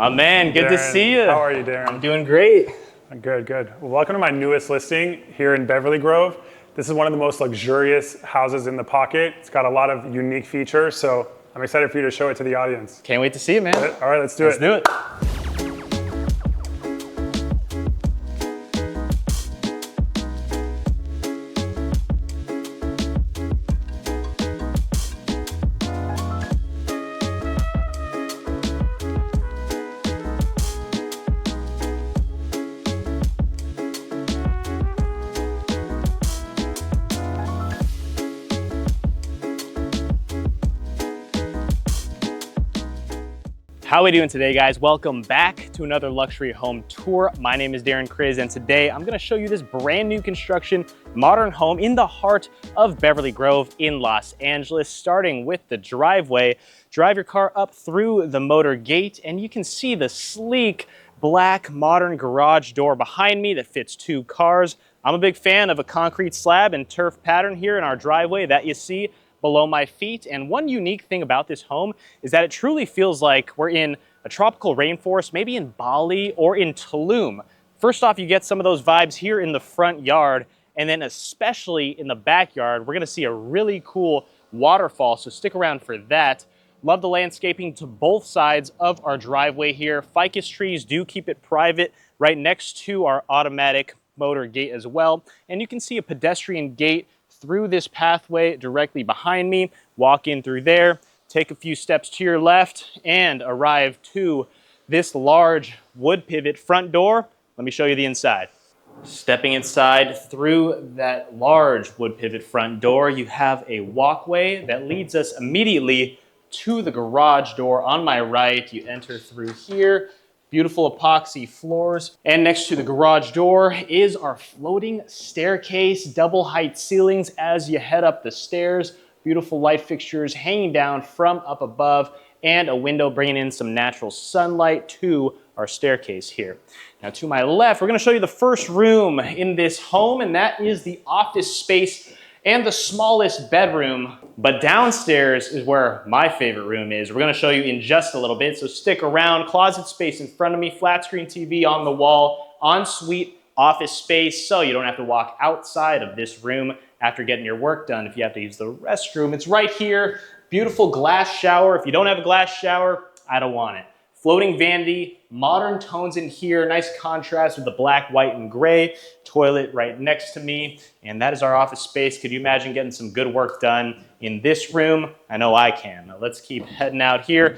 Man, good to see you. How are you, Darren? I'm doing great. Good, good. Well, welcome to my newest listing here in Beverly Grove. This is one of the most luxurious houses in the pocket. It's got a lot of unique features, so I'm excited for you to show it to the audience. Can't wait to see it, man. All right, let's do it. Let's do it. How are we doing today, guys? Welcome back to another luxury home tour. My name is Darren Kriz, and today I'm gonna show you this brand new construction modern home in the heart of Beverly Grove in Los Angeles, starting with the driveway. Drive your car up through the motor gate, and you can see the sleek black modern garage door behind me that fits 2 cars. I'm a big fan of a concrete slab and turf pattern here in our driveway that you see below my feet. And one unique thing about this home is that it truly feels like we're in a tropical rainforest, maybe in Bali or in Tulum. First off, you get some of those vibes here in the front yard, and then especially in the backyard, we're gonna see a really cool waterfall, so stick around for that. Love the landscaping to both sides of our driveway here. Ficus trees do keep it private right next to our automatic motor gate as well. And you can see a pedestrian gate through this pathway directly behind me. Walk in through there, take a few steps to your left, and arrive to this large wood pivot front door. Let me show you the inside. Stepping inside through that large wood pivot front door, you have a walkway that leads us immediately to the garage door on my right. You enter through here. Beautiful epoxy floors. And next to the garage door is our floating staircase, double height ceilings as you head up the stairs. Beautiful light fixtures hanging down from up above, and a window bringing in some natural sunlight to our staircase here. Now to my left, we're gonna show you the first room in this home, and that is the office space and the smallest bedroom. But downstairs is where my favorite room is. We're gonna show you in just a little bit, so stick around. Closet space in front of me, flat screen TV on the wall, ensuite office space, so you don't have to walk outside of this room after getting your work done if you have to use the restroom. It's right here. Beautiful glass shower. If you don't have a glass shower, I don't want it. Floating vanity, modern tones in here, nice contrast with the black, white, and gray. Toilet right next to me, and that is our office space. Could you imagine getting some good work done in this room? I know I can. Now let's keep heading out here.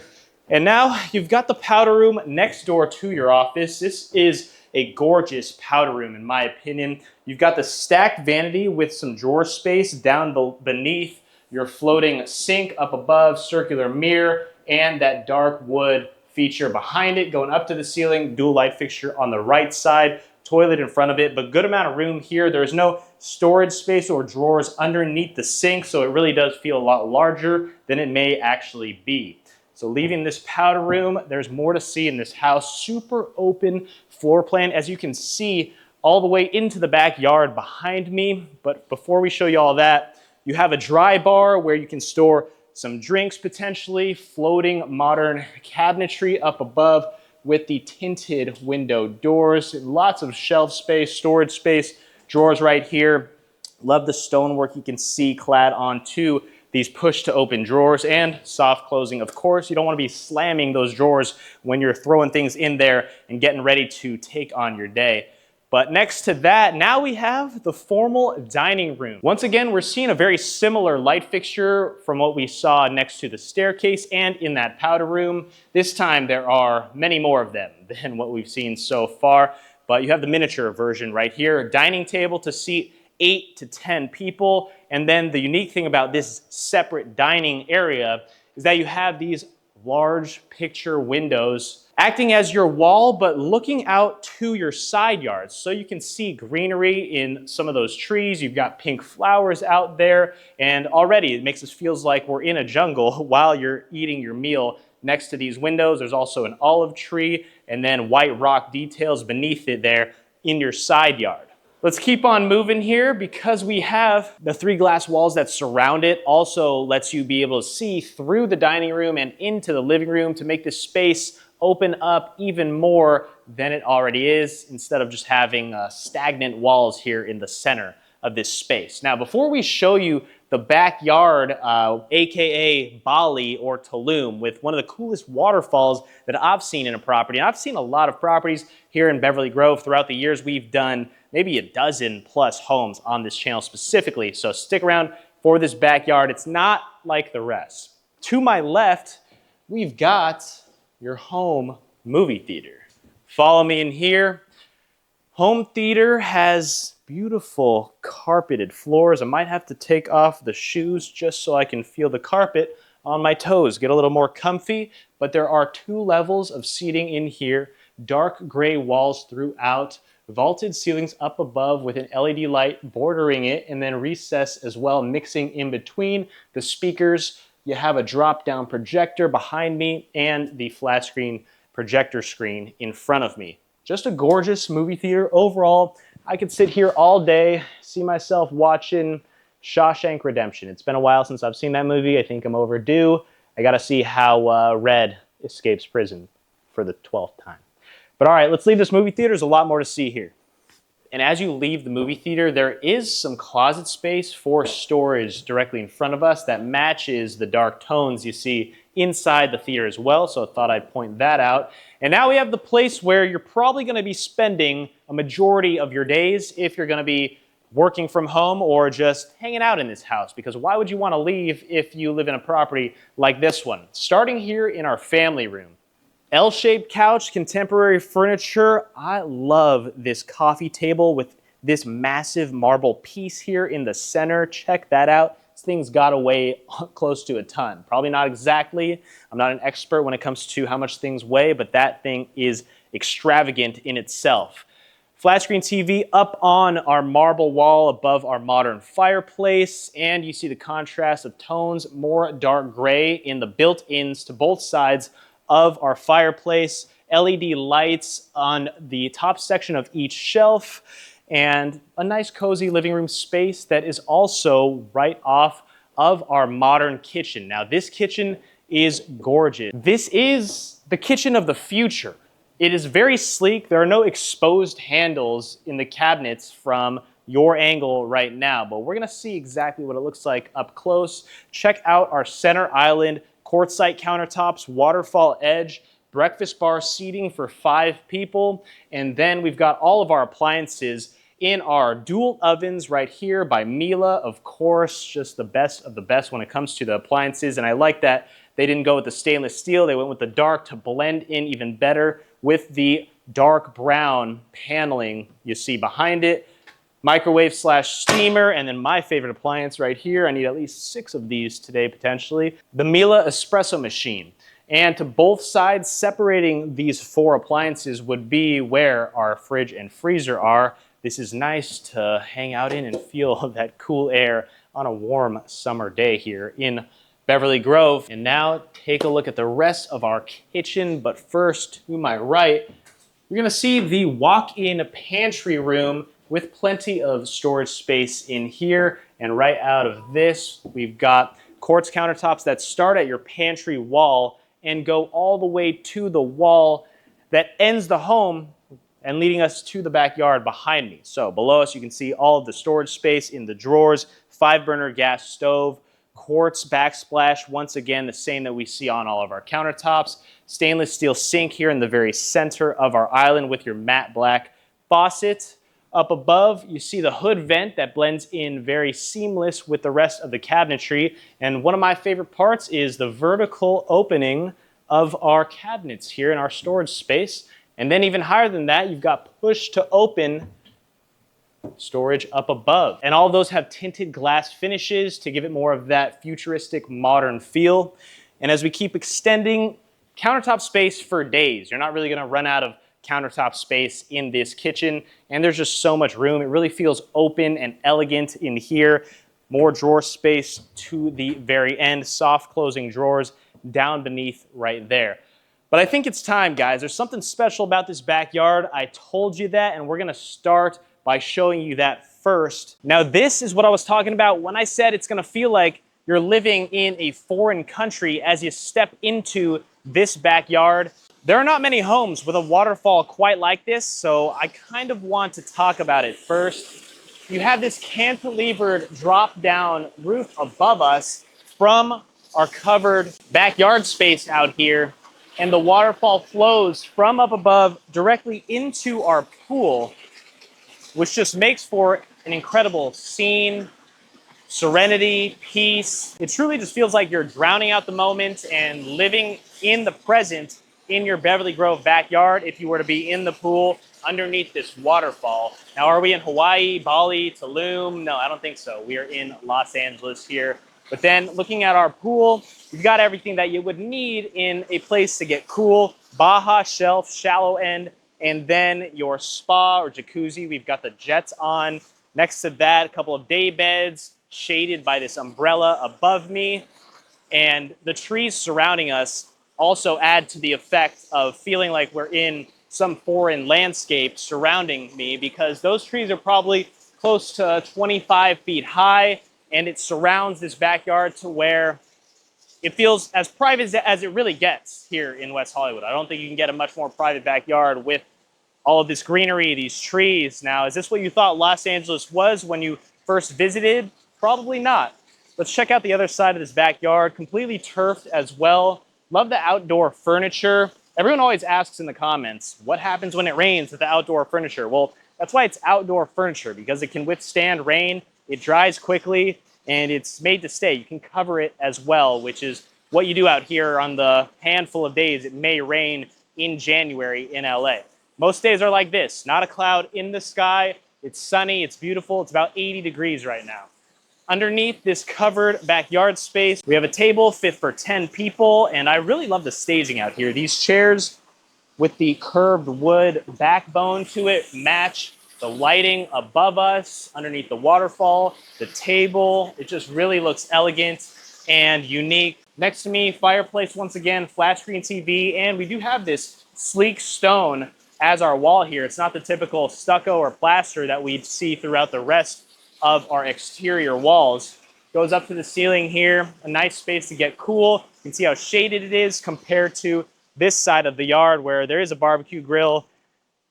And now you've got the powder room next door to your office. This is a gorgeous powder room in my opinion. You've got the stacked vanity with some drawer space down beneath, your floating sink up above, circular mirror, and that dark wood feature behind it going up to the ceiling, dual light fixture on the right side, toilet in front of it, but good amount of room here. There's no storage space or drawers underneath the sink, so it really does feel a lot larger than it may actually be. So leaving this powder room, there's more to see in this house. Super open floor plan, as you can see all the way into the backyard behind me. But before we show you all that, you have a dry bar where you can store some drinks potentially, floating modern cabinetry up above with the tinted window doors, lots of shelf space, storage space, drawers right here. Love the stonework you can see clad onto these push to open drawers, and soft closing, of course. You don't want to be slamming those drawers when you're throwing things in there and getting ready to take on your day. But next to that, now we have the formal dining room. Once again, we're seeing a very similar light fixture from what we saw next to the staircase and in that powder room. This time there are many more of them than what we've seen so far, but you have the miniature version right here. A dining table to seat 8 to 10 people. And then the unique thing about this separate dining area is that you have these large picture windows acting as your wall, but looking out to your side yards. So you can see greenery in some of those trees. You've got pink flowers out there, and already it makes us feel like we're in a jungle while you're eating your meal. Next to these windows, there's also an olive tree and then white rock details beneath it there in your side yard. Let's keep on moving here because we have the 3 glass walls that surround it. Also lets you be able to see through the dining room and into the living room to make this space open up even more than it already is, instead of just having stagnant walls here in the center of this space. Now, before we show you the backyard, AKA Bali or Tulum, with one of the coolest waterfalls that I've seen in a property. And I've seen a lot of properties here in Beverly Grove. Throughout the years, we've done maybe a dozen plus homes on this channel specifically. So stick around for this backyard. It's not like the rest. To my left, we've got your home movie theater. Follow me in here. Home theater has beautiful carpeted floors. I might have to take off the shoes just so I can feel the carpet on my toes, get a little more comfy. But there are 2 levels of seating in here, dark gray walls throughout, vaulted ceilings up above with an LED light bordering it, and then recess as well, mixing in between the speakers. You have a drop-down projector behind me and the flat screen projector screen in front of me. Just a gorgeous movie theater overall. I could sit here all day, see myself watching Shawshank Redemption. It's been a while since I've seen that movie. I think I'm overdue. I gotta see how Red escapes prison for the 12th time. But all right, let's leave this movie theater. There's a lot more to see here. And as you leave the movie theater, there is some closet space for storage directly in front of us that matches the dark tones you see inside the theater as well. So I thought I'd point that out. And now we have the place where you're probably going to be spending a majority of your days if you're going to be working from home or just hanging out in this house. Because why would you want to leave if you live in a property like this one? Starting here in our family room. L-shaped couch, contemporary furniture. I love this coffee table with this massive marble piece here in the center. Check that out. This thing's got to weigh close to a ton. Probably not exactly. I'm not an expert when it comes to how much things weigh, but that thing is extravagant in itself. Flat screen TV up on our marble wall above our modern fireplace, and you see the contrast of tones, more dark gray in the built-ins to both sides of our fireplace, LED lights on the top section of each shelf, and a nice cozy living room space that is also right off of our modern kitchen. Now, this kitchen is gorgeous. This is the kitchen of the future. It is very sleek. There are no exposed handles in the cabinets from your angle right now, but we're gonna see exactly what it looks like up close. Check out our center island, quartzite countertops, waterfall edge, breakfast bar seating for 5 people, and then we've got all of our appliances in our dual ovens right here by Miele, of course, just the best of the best when it comes to the appliances. And I like that they didn't go with the stainless steel, they went with the dark to blend in even better with the dark brown paneling you see behind it. Microwave / steamer, and then my favorite appliance right here. I need at least 6 of these today, potentially. The Miele espresso machine. And to both sides, separating these 4 appliances would be where our fridge and freezer are. This is nice to hang out in and feel that cool air on a warm summer day here in Beverly Grove. And now take a look at the rest of our kitchen. But first, to my right, you're gonna see the walk-in pantry room with plenty of storage space in here. And right out of this, we've got quartz countertops that start at your pantry wall and go all the way to the wall that ends the home and leading us to the backyard behind me. So below us, you can see all of the storage space in the drawers, 5-burner gas stove, quartz backsplash, once again, the same that we see on all of our countertops, stainless steel sink here in the very center of our island with your matte black faucet. Up above, you see the hood vent that blends in very seamless with the rest of the cabinetry. And one of my favorite parts is the vertical opening of our cabinets here in our storage space. And then even higher than that, you've got push to open storage up above. And all those have tinted glass finishes to give it more of that futuristic modern feel. And as we keep extending countertop space for days, you're not really gonna run out of countertop space in this kitchen, and there's just so much room. It really feels open and elegant in here. More drawer space to the very end, soft closing drawers down beneath right there. But I think it's time, guys. There's something special about this backyard. I told you that, and we're gonna start by showing you that first. Now, this is what I was talking about when I said it's gonna feel like you're living in a foreign country as you step into this backyard. There are not many homes with a waterfall quite like this, so I kind of want to talk about it first. You have this cantilevered drop-down roof above us from our covered backyard space out here, and the waterfall flows from up above directly into our pool, which just makes for an incredible scene, serenity, peace. It truly just feels like you're drowning out the moment and living in the present in your Beverly Grove backyard if you were to be in the pool underneath this waterfall. Now, are we in Hawaii, Bali, Tulum? No, I don't think so. We are in Los Angeles here. But then looking at our pool, you've got everything that you would need in a place to get cool. Baja shelf, shallow end, and then your spa or jacuzzi. We've got the jets on. Next to that, a couple of day beds shaded by this umbrella above me. And the trees surrounding us also add to the effect of feeling like we're in some foreign landscape surrounding me, because those trees are probably close to 25 feet high, and it surrounds this backyard to where it feels as private as it really gets here in West Hollywood. I don't think you can get a much more private backyard with all of this greenery, these trees. Now, is this what you thought Los Angeles was when you first visited? Probably not. Let's check out the other side of this backyard, completely turfed as well. Love the outdoor furniture. Everyone always asks in the comments, what happens when it rains with the outdoor furniture? Well, that's why it's outdoor furniture, because it can withstand rain, it dries quickly, and it's made to stay. You can cover it as well, which is what you do out here on the handful of days it may rain in January in LA. Most days are like this, not a cloud in the sky. It's sunny, it's beautiful, it's about 80 degrees right now. Underneath this covered backyard space, we have a table fit for 10 people, and I really love the staging out here. These chairs with the curved wood backbone to it match the lighting above us, underneath the waterfall, the table. It just really looks elegant and unique. Next to me, fireplace once again, flat screen TV, and we do have this sleek stone as our wall here. It's not the typical stucco or plaster that we'd see throughout the rest of our exterior walls. Goes up to the ceiling here, a nice space to get cool. You can see how shaded it is compared to this side of the yard where there is a barbecue grill.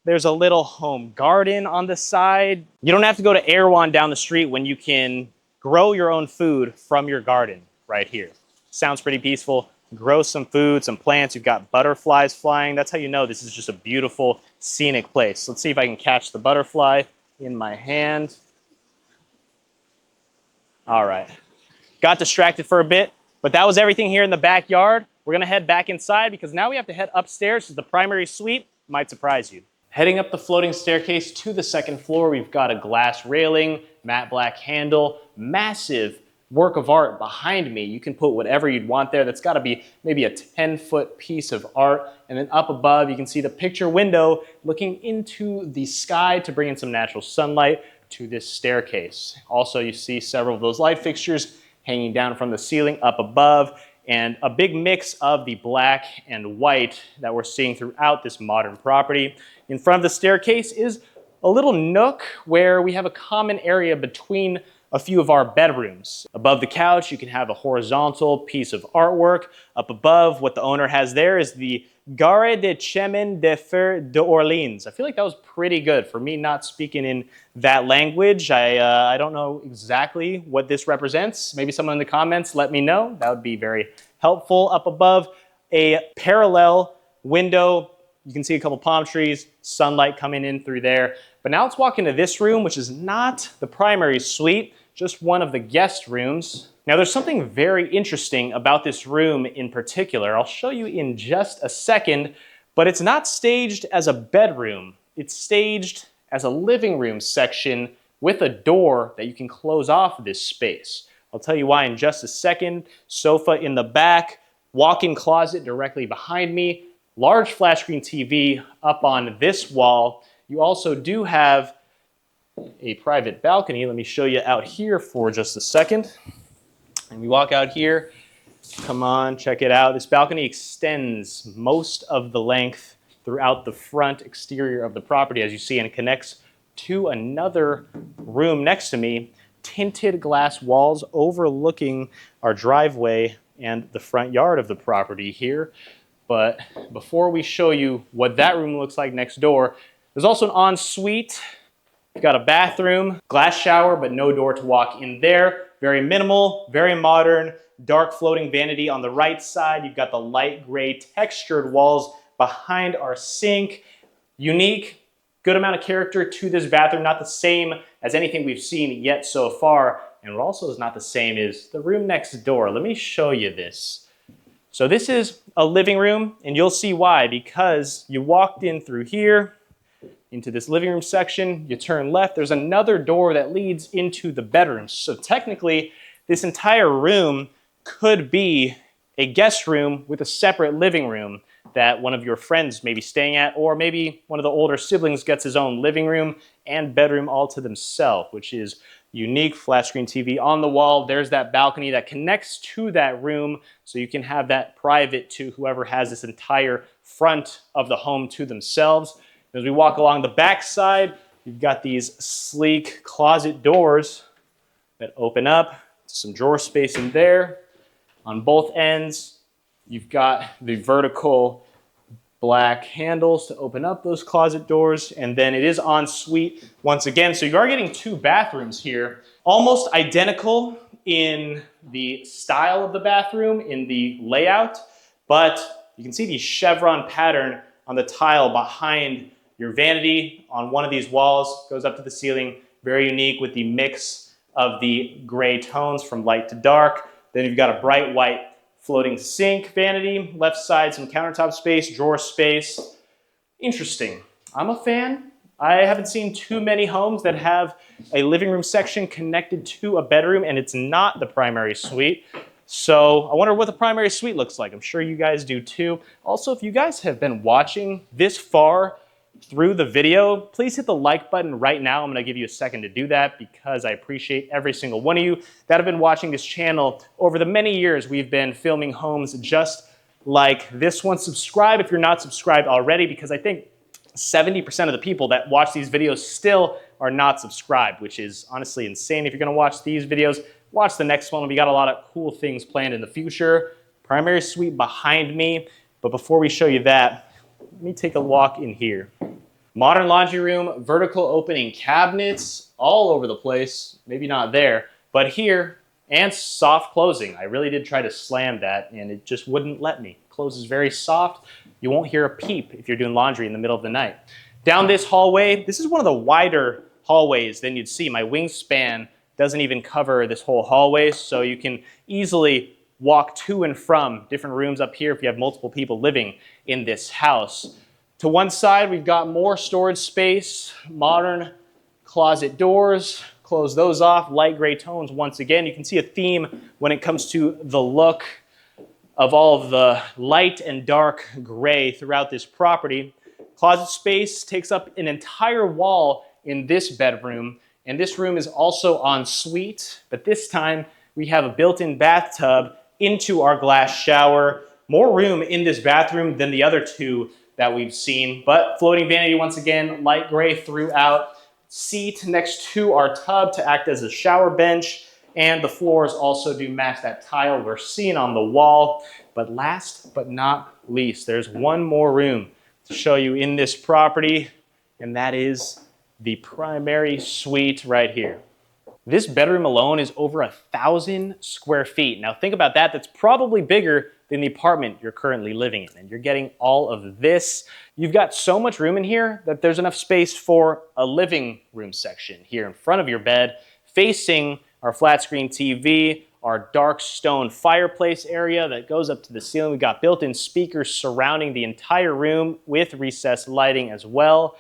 There's a little home garden on the side. You don't have to go to Erewhon down the street when you can grow your own food from your garden right here. Sounds pretty peaceful. Grow some food, some plants. You've got butterflies flying. That's how you know this is just a beautiful scenic place. Let's see if I can catch the butterfly in my hand. All right, got distracted for a bit, but that was everything here in the backyard. We're gonna head back inside because now we have to head upstairs to the primary suite. Might surprise you. Heading up the floating staircase to the second floor, we've got a glass railing, matte black handle, massive work of art behind me. You can put whatever you'd want there. That's gotta be maybe a 10-foot piece of art. And then up above, you can see the picture window looking into the sky to bring in some natural sunlight to this staircase. Also, you see several of those light fixtures hanging down from the ceiling up above, and a big mix of the black and white that we're seeing throughout this modern property. In front of the staircase is a little nook where we have a common area between a few of our bedrooms. Above the couch, you can have a horizontal piece of artwork. Up above, what the owner has there is the Gare de Chemin de Fer d'Orleans. I feel like that was pretty good for me not speaking in that language. I don't know exactly what this represents. Maybe someone in the comments let me know. That would be very helpful. Up above, a parallel window. You can see a couple palm trees, sunlight coming in through there. But now let's walk into this room, which is not the primary suite, just one of the guest rooms. Now there's something very interesting about this room in particular. I'll show you in just a second, but it's not staged as a bedroom. It's staged as a living room section with a door that you can close off this space. I'll tell you why in just a second. Sofa in the back, walk-in closet directly behind me, large flat screen TV up on this wall. You also do have a private balcony. Let me show you out here for just a second. And we walk out here, come on, check it out. This balcony extends most of the length throughout the front exterior of the property, as you see, and it connects to another room next to me. Tinted glass walls overlooking our driveway and the front yard of the property here. But before we show you what that room looks like next door, there's also an ensuite. You've got a bathroom, glass shower, but no door to walk in there. Very minimal, very modern, dark floating vanity on the right side. You've got the light gray textured walls behind our sink. Unique, good amount of character to this bathroom. Not the same as anything we've seen yet so far. And what also is not the same is the room next door. Let me show you this. So this is a living room, and you'll see why, because you walked in through here into this living room section, you turn left, there's another door that leads into the bedrooms. So technically, this entire room could be a guest room with a separate living room that one of your friends may be staying at, or maybe one of the older siblings gets his own living room and bedroom all to themselves, which is unique. Flat screen TV on the wall. There's that balcony that connects to that room, so you can have that private to whoever has this entire front of the home to themselves. As we walk along the back side, you've got these sleek closet doors that open up, some drawer space in there. On both ends, you've got the vertical black handles to open up those closet doors, and then it is en suite once again. So you are getting two bathrooms here, almost identical in the style of the bathroom, in the layout, but you can see the chevron pattern on the tile behind your vanity on one of these walls, goes up to the ceiling, very unique with the mix of the gray tones from light to dark. Then you've got a bright white floating sink vanity, left side some countertop space, drawer space. Interesting. I'm a fan. I haven't seen too many homes that have a living room section connected to a bedroom and it's not the primary suite. So I wonder what the primary suite looks like. I'm sure you guys do too. Also, if you guys have been watching this far through the video, please hit the like button right now. I'm gonna give you a second to do that because I appreciate every single one of you that have been watching this channel over the many years we've been filming homes just like this one. Subscribe if you're not subscribed already, because I think 70% of the people that watch these videos still are not subscribed, which is honestly insane. If you're gonna watch these videos, watch the next one. We got a lot of cool things planned in the future. Primary suite behind me, but before we show you that, let me take a walk in here. Modern laundry room, vertical opening cabinets all over the place. Maybe not there, but here, and soft closing. I really did try to slam that and it just wouldn't let me. Closes very soft. You won't hear a peep if you're doing laundry in the middle of the night. Down this hallway, this is one of the wider hallways than you'd see. My wingspan doesn't even cover this whole hallway, so you can easily walk to and from different rooms up here if you have multiple people living in this house. To one side, we've got more storage space, modern closet doors. Close those off, light gray tones. Once again, you can see a theme when it comes to the look of all of the light and dark gray throughout this property. Closet space takes up an entire wall in this bedroom, and this room is also en suite, but this time we have a built-in bathtub into our glass shower. More room in this bathroom than the other two that we've seen, but floating vanity once again, light gray throughout. Seat next to our tub to act as a shower bench, and the floors also do match that tile we're seeing on the wall. But last but not least, there's one more room to show you in this property, and that is the primary suite right here. This bedroom alone is over 1,000 square feet. Now think about that, that's probably bigger than the apartment you're currently living in, and you're getting all of this. You've got so much room in here that there's enough space for a living room section here in front of your bed, facing our flat screen TV, our dark stone fireplace area that goes up to the ceiling. We've got built-in speakers surrounding the entire room with recessed lighting as well.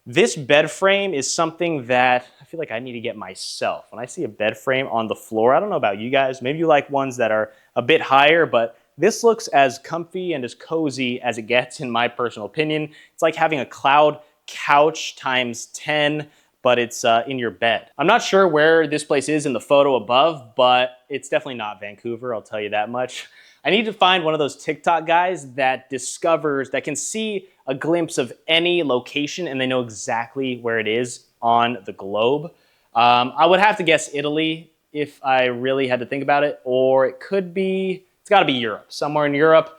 This bed frame is something that I feel like I need to get myself. When I see a bed frame on the floor, I don't know about you guys, maybe you like ones that are a bit higher, but this looks as comfy and as cozy as it gets in my personal opinion. It's like having a cloud couch times 10, but it's in your bed. I'm not sure where this place is in the photo above, but it's definitely not Vancouver, I'll tell you that much. I need to find one of those TikTok guys that that can see a glimpse of any location and they know exactly where it is on the globe. I would have to guess Italy if I really had to think about it, or it could be, it's gotta be Europe. Somewhere in Europe,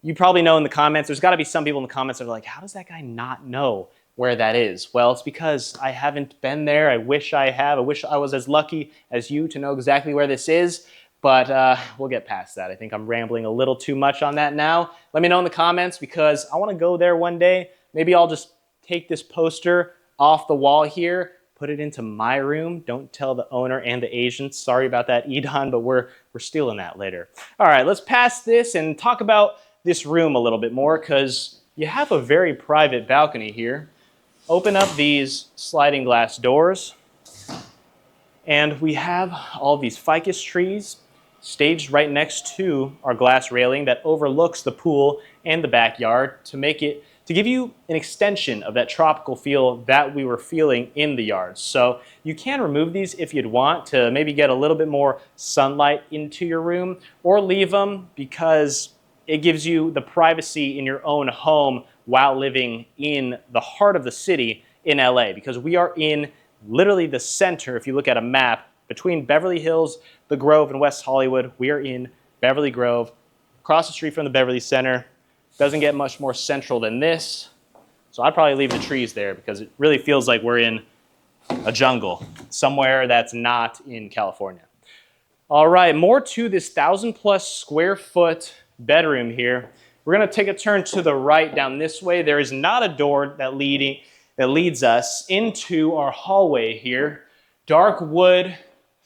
you probably know in the comments, there's gotta be some people in the comments that are like, how does that guy not know where that is? Well, it's because I haven't been there. I wish I have. I wish I was as lucky as you to know exactly where this is, but we'll get past that. I think I'm rambling a little too much on that now. Let me know in the comments because I wanna go there one day. Maybe I'll just take this poster off the wall here, put it into my room. Don't tell the owner and the agents. Sorry about that, Edan, but we're stealing that later. All right, let's pass this and talk about this room a little bit more because you have a very private balcony here. Open up these sliding glass doors and we have all these ficus trees staged right next to our glass railing that overlooks the pool and the backyard to give you an extension of that tropical feel that we were feeling in the yard. So you can remove these if you'd want to maybe get a little bit more sunlight into your room, or leave them because it gives you the privacy in your own home while living in the heart of the city in LA, because we are in literally the center. If you look at a map between Beverly Hills, the Grove, and West Hollywood, we are in Beverly Grove, across the street from the Beverly Center. Doesn't get much more central than this. So I'd probably leave the trees there because it really feels like we're in a jungle, somewhere that's not in California. All right, more to this 1,000+ square foot bedroom here. We're gonna take a turn to the right down this way. There is not a door that leads us into our hallway here. Dark wood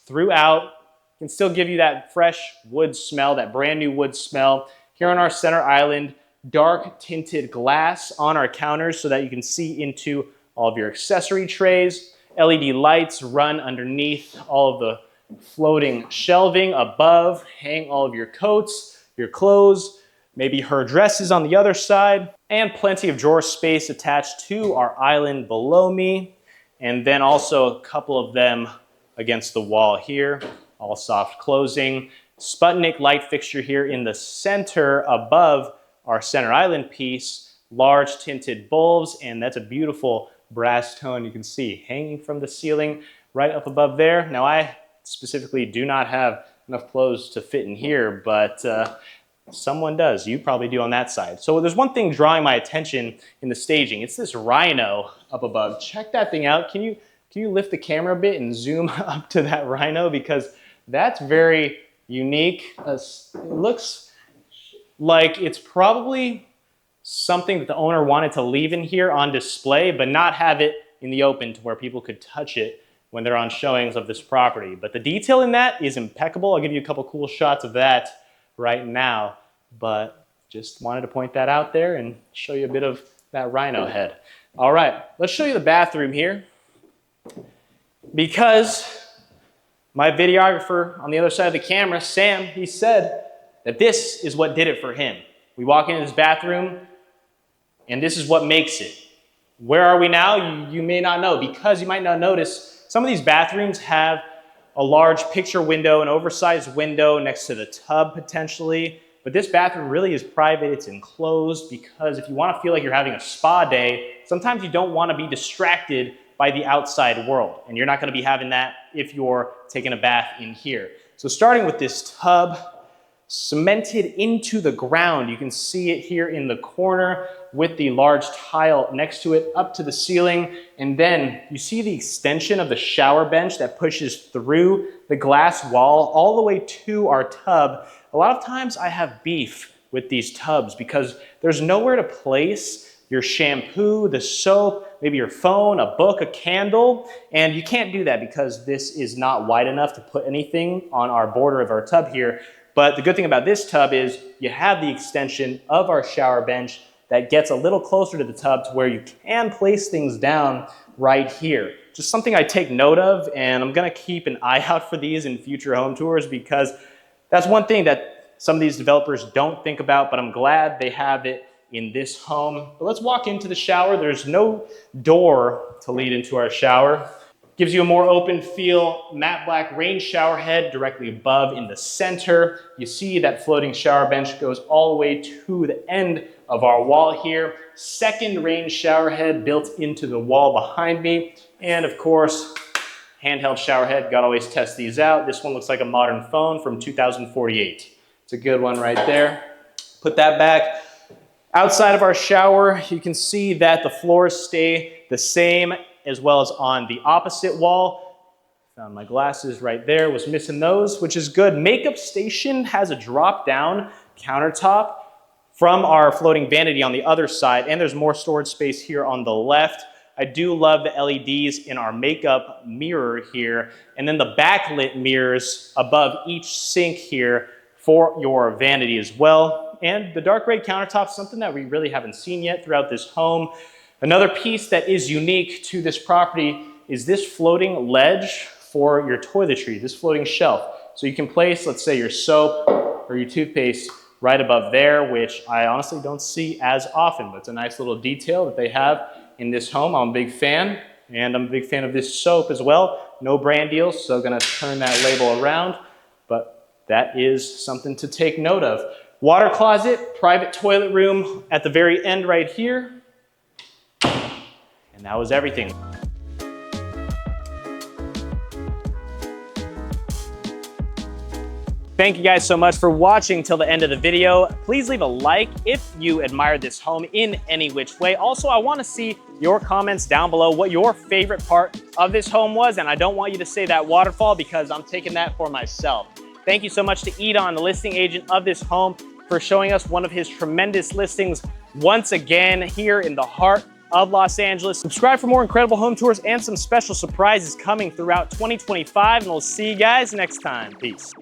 throughout. Can still give you that fresh wood smell, that brand new wood smell. Here on our center island, dark tinted glass on our counters so that you can see into all of your accessory trays. LED lights run underneath all of the floating shelving above. Hang all of your coats, your clothes, maybe her dresses on the other side, and plenty of drawer space attached to our island below me. And then also a couple of them against the wall here, all soft closing. Sputnik light fixture here in the center above our center island piece, large tinted bulbs, and that's a beautiful brass tone you can see hanging from the ceiling right up above there. Now I specifically do not have enough clothes to fit in here, but someone does. You probably do on that side. So there's one thing drawing my attention in the staging. It's this rhino up above. Check that thing out. Can you lift the camera a bit and zoom up to that rhino, because that's very unique. It looks like it's probably something that the owner wanted to leave in here on display, but not have it in the open to where people could touch it when they're on showings of this property. But the detail in that is impeccable. I'll give you a couple cool shots of that right now, but just wanted to point that out there and show you a bit of that rhino head. All right, let's show you the bathroom here, because my videographer on the other side of the camera, Sam, he said that this is what did it for him. We walk into this bathroom and this is what makes it. Where are we now? You may not know, because you might not notice some of these bathrooms have a large picture window, an oversized window next to the tub potentially, but this bathroom really is private. It's enclosed because if you want to feel like you're having a spa day, sometimes you don't want to be distracted by the outside world, and you're not going to be having that if you're taking a bath in here. So starting with this tub, cemented into the ground. You can see it here in the corner with the large tile next to it up to the ceiling. And then you see the extension of the shower bench that pushes through the glass wall all the way to our tub. A lot of times I have beef with these tubs because there's nowhere to place your shampoo, the soap, maybe your phone, a book, a candle, and you can't do that because this is not wide enough to put anything on our border of our tub here. But the good thing about this tub is you have the extension of our shower bench that gets a little closer to the tub to where you can place things down right here. Just something I take note of, and I'm gonna keep an eye out for these in future home tours, because that's one thing that some of these developers don't think about, but I'm glad they have it in this home. But let's walk into the shower. There's no door to lead into our shower. Gives you a more open feel, matte black rain shower head directly above in the center. You see that floating shower bench goes all the way to the end of our wall here. Second rain shower head built into the wall behind me. And of course, handheld shower head, gotta always test these out. This one looks like a modern phone from 2048. It's a good one right there. Put that back. Outside of our shower, you can see that the floors stay the same, as well as on the opposite wall. Found my glasses right there, was missing those, which is good. Makeup station has a drop-down countertop from our floating vanity on the other side, and there's more storage space here on the left. I do love the LEDs in our makeup mirror here, and then the backlit mirrors above each sink here for your vanity as well. And the dark gray countertop, something that we really haven't seen yet throughout this home. Another piece that is unique to this property is this floating ledge for your toiletry, this floating shelf. So you can place, let's say, your soap or your toothpaste right above there, which I honestly don't see as often, but it's a nice little detail that they have in this home. I'm a big fan, and I'm a big fan of this soap as well. No brand deals, so gonna turn that label around, but that is something to take note of. Water closet, private toilet room at the very end right here. And that was everything. Thank you guys so much for watching till the end of the video. Please leave a like if you admired this home in any which way. Also, I want to see your comments down below what your favorite part of this home was, and I don't want you to say that waterfall because I'm taking that for myself. Thank you so much to Edan, the listing agent of this home, for showing us one of his tremendous listings once again here in the heart of Los Angeles. Subscribe for more incredible home tours and some special surprises coming throughout 2025, and we'll see you guys next time. Peace.